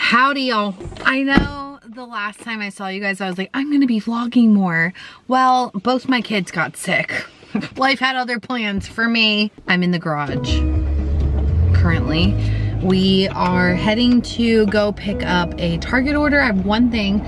Howdy y'all. I know the last time I saw you guys I was like, I'm gonna be vlogging more. Well, both my kids got sick. Life had other plans for me. I'm in the garage currently. We are heading to go pick up a Target order. I have one thing.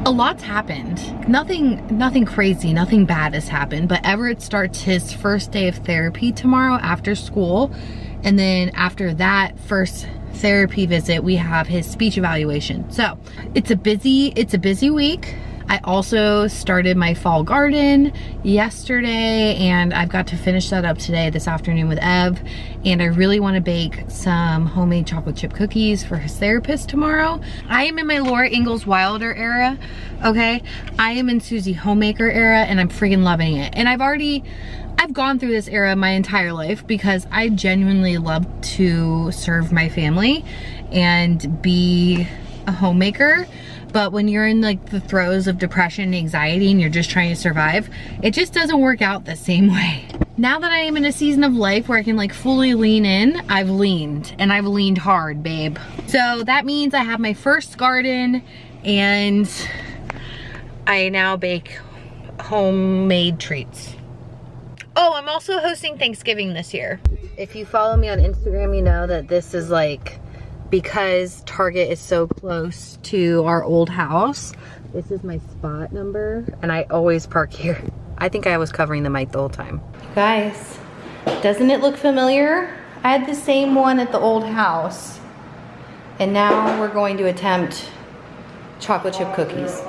A lot's happened. Nothing crazy, nothing bad has happened, but Everett starts his first day of therapy tomorrow after school. And then after that first therapy visit, we have his speech evaluation. So it's a busy week. I also started my fall garden yesterday and I've got to finish that up today, this afternoon with Ev. And I really want to bake some homemade chocolate chip cookies for his therapist tomorrow. I am in my Laura Ingalls Wilder era, okay? I am in Susie Homemaker era and I'm freaking loving it. And I've gone through this era my entire life because I genuinely love to serve my family and be a homemaker. But when you're in like the throes of depression and anxiety and you're just trying to survive, it just doesn't work out the same way. Now that I am in a season of life where I can like fully lean in, I've leaned and I've leaned hard, babe. So that means I have my first garden and I now bake homemade treats. Oh, I'm also hosting Thanksgiving this year. If you follow me on Instagram, you know that this is like, because Target is so close to our old house, this is my spot number and I always park here. I think I was covering the mic the whole time. You guys, doesn't it look familiar? I had the same one at the old house and now we're going to attempt chocolate chip cookies.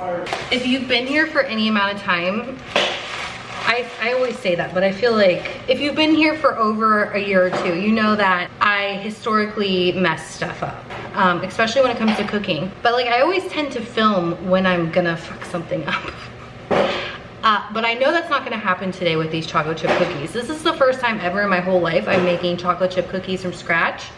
If you've been here for any amount of time, I always say that, but I feel like if you've been here for over a year or two, you know that I historically mess stuff up, especially when it comes to cooking. But like I always tend to film when I'm gonna fuck something up. But I know that's not gonna happen today with these chocolate chip cookies. This is the first time ever in my whole life I'm making chocolate chip cookies from scratch,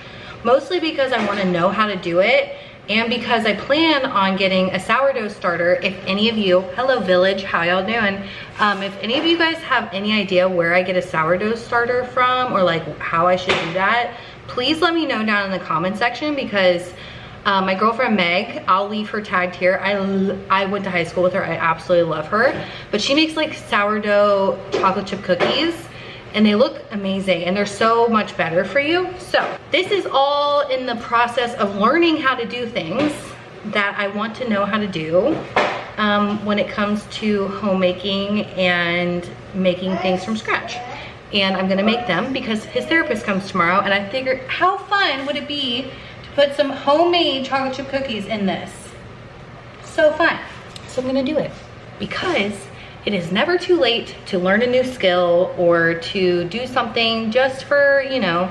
mostly because I wanna know how to do it. And because I plan on getting a sourdough starter. If any of you, hello village, how y'all doing? If any of you guys have any idea where I get a sourdough starter from or like how I should do that, please let me know down in the comment section because my girlfriend Meg, I'll leave her tagged here. I went to high school with her, I absolutely love her. But she makes like sourdough chocolate chip cookies and they look amazing and they're so much better for you. So this is all in the process of learning how to do things that I want to know how to do when it comes to homemaking and making things from scratch. And I'm gonna make them because his therapist comes tomorrow and I figured how fun would it be to put some homemade chocolate chip cookies in this. So fun. So I'm gonna do it because it is never too late to learn a new skill or to do something just for, you know,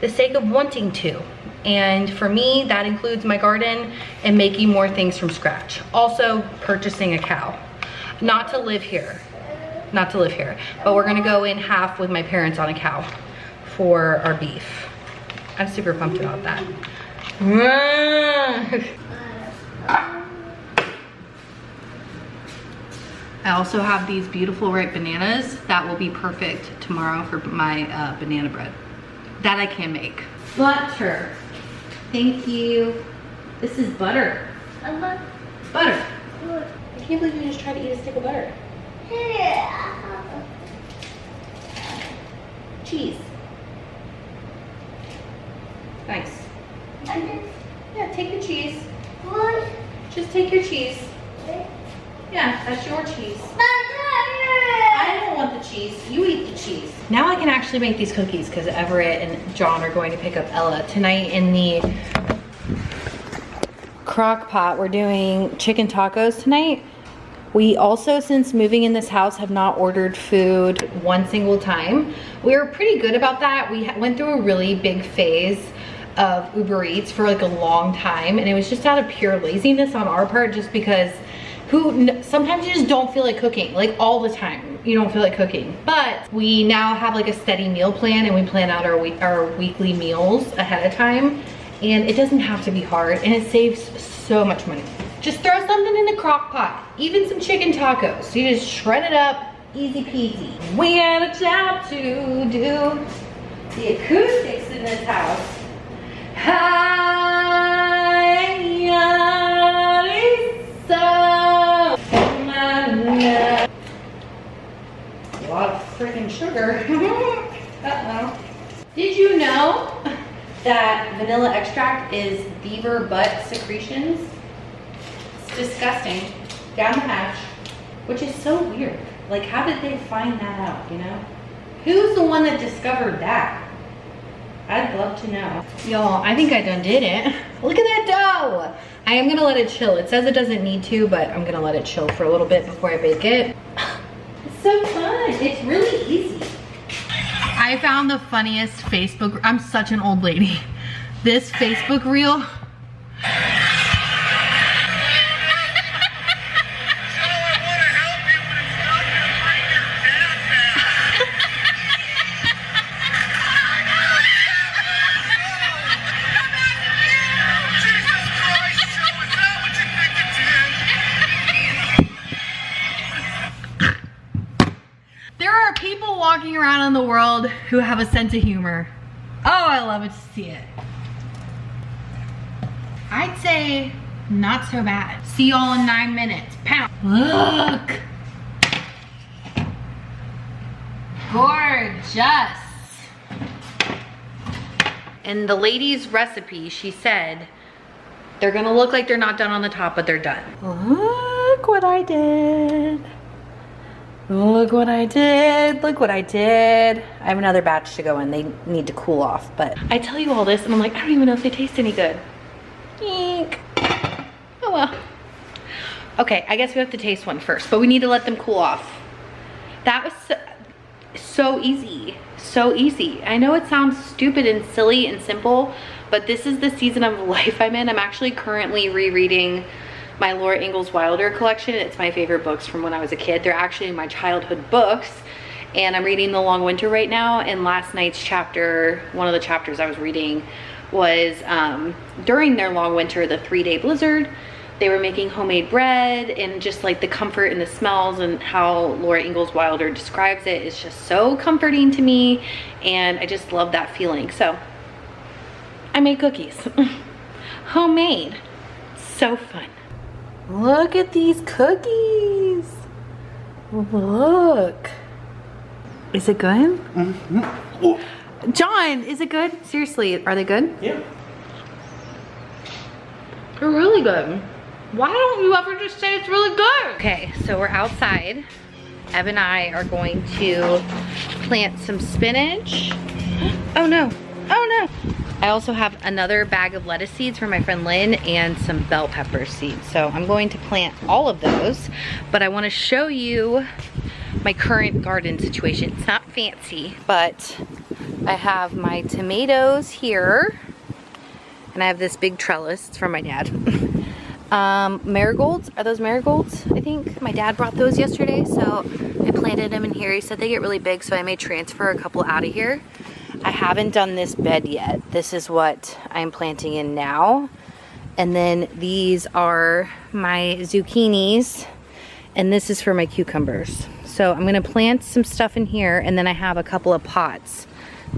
the sake of wanting to. And for me, that includes my garden and making more things from scratch. Also purchasing a cow. Not to live here, but we're gonna go in half with my parents on a cow for our beef. I'm super pumped about that. I also have these beautiful ripe bananas that will be perfect tomorrow for my banana bread. That I can make. Butter. Thank you. This is butter. Butter. I can't believe you just tried to eat a stick of butter. Cheese. Nice. Yeah, take your cheese. Just take your cheese. Yeah, that's your cheese. I don't want the cheese. You eat the cheese. Now I can actually make these cookies because Everett and John are going to pick up Ella. Tonight in the crock pot, we're doing chicken tacos tonight. We also, since moving in this house, have not ordered food one single time. We were pretty good about that. We went through a really big phase of Uber Eats for like a long time, and it was just out of pure laziness on our part, just because sometimes you just don't feel like cooking, like all the time you don't feel like cooking. But we now have like a steady meal plan and we plan out our weekly meals ahead of time, and it doesn't have to be hard and it saves so much money. Just throw something in the crock pot, even some chicken tacos. You just shred it up, easy peasy. We had a job to do. The acoustics in this house. Hi, sugar. Uh-oh. Did you know that vanilla extract is beaver butt secretions? It's disgusting. Down the hatch, which is so weird. Like, how did they find that out, you know? Who's the one that discovered that? I'd love to know. Y'all, I think I done did it. Look at that dough. I am gonna let it chill. It says it doesn't need to, but I'm gonna let it chill for a little bit before I bake it. It's so fun. It's really easy. I found the funniest Facebook, I'm such an old lady. This Facebook reel. Walking around in the world who have a sense of humor. Oh, I love it to see it. I'd say not so bad. See y'all in 9 minutes. Pound. Look. Gorgeous. In the lady's recipe, she said they're gonna look like they're not done on the top, but they're done. Look what I did. Look what I did, look what I did. I have another batch to go in. They need to cool off, but I tell you all this and I'm like, I don't even know if they taste any good. Eek. Oh well. Okay, I guess we have to taste one first, but we need to let them cool off. That was so easy, so easy. I know it sounds stupid and silly and simple, but this is the season of life I'm in. I'm actually currently rereading my Laura Ingalls Wilder collection. It's my favorite books from when I was a kid. They're actually my childhood books, and I'm reading The Long Winter right now. And last night's chapter, one of the chapters I was reading was during their long winter, the 3-day blizzard, they were making homemade bread, and just like the comfort and the smells and how Laura Ingalls Wilder describes it is just so comforting to me, and I just love that feeling. So I made cookies. Homemade. So fun. Look at these cookies. Look. Is it good? Mm-hmm. John, is it good? Seriously, are they good? Yeah. They're really good. Why don't you ever just say it's really good? Okay, so we're outside. Ev and I are going to plant some spinach. Oh no, oh no. I also have another bag of lettuce seeds from my friend Lynn and some bell pepper seeds. So I'm going to plant all of those, but I want to show you my current garden situation. It's not fancy, but I have my tomatoes here, and I have this big trellis. It's from my dad. Marigolds, are those marigolds? I think my dad brought those yesterday, so I planted them in here. He said they get really big, so I may transfer a couple out of here. I haven't done this bed yet. This is what I'm planting in now. And then these are my zucchinis, and this is for my cucumbers. So I'm gonna plant some stuff in here, and then I have a couple of pots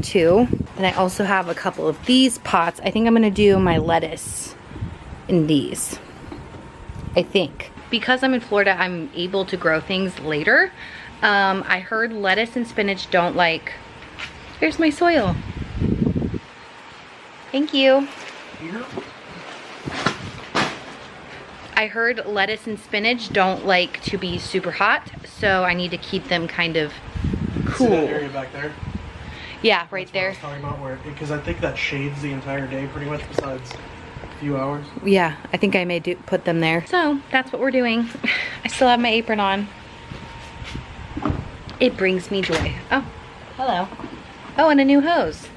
too. And I also have a couple of these pots. I think I'm gonna do my lettuce in these, I think. Because I'm in Florida, I'm able to grow things later. I heard lettuce and spinach don't like, here's my soil. Thank you. I heard lettuce and spinach don't like to be super hot, so I need to keep them kind of cool. See that area back there? Yeah, right there. I was talking about where, because I think that shades the entire day pretty much, besides a few hours. Yeah, I think I may put them there. So that's what we're doing. I still have my apron on. It brings me joy. Oh, hello. Oh, and a new hose.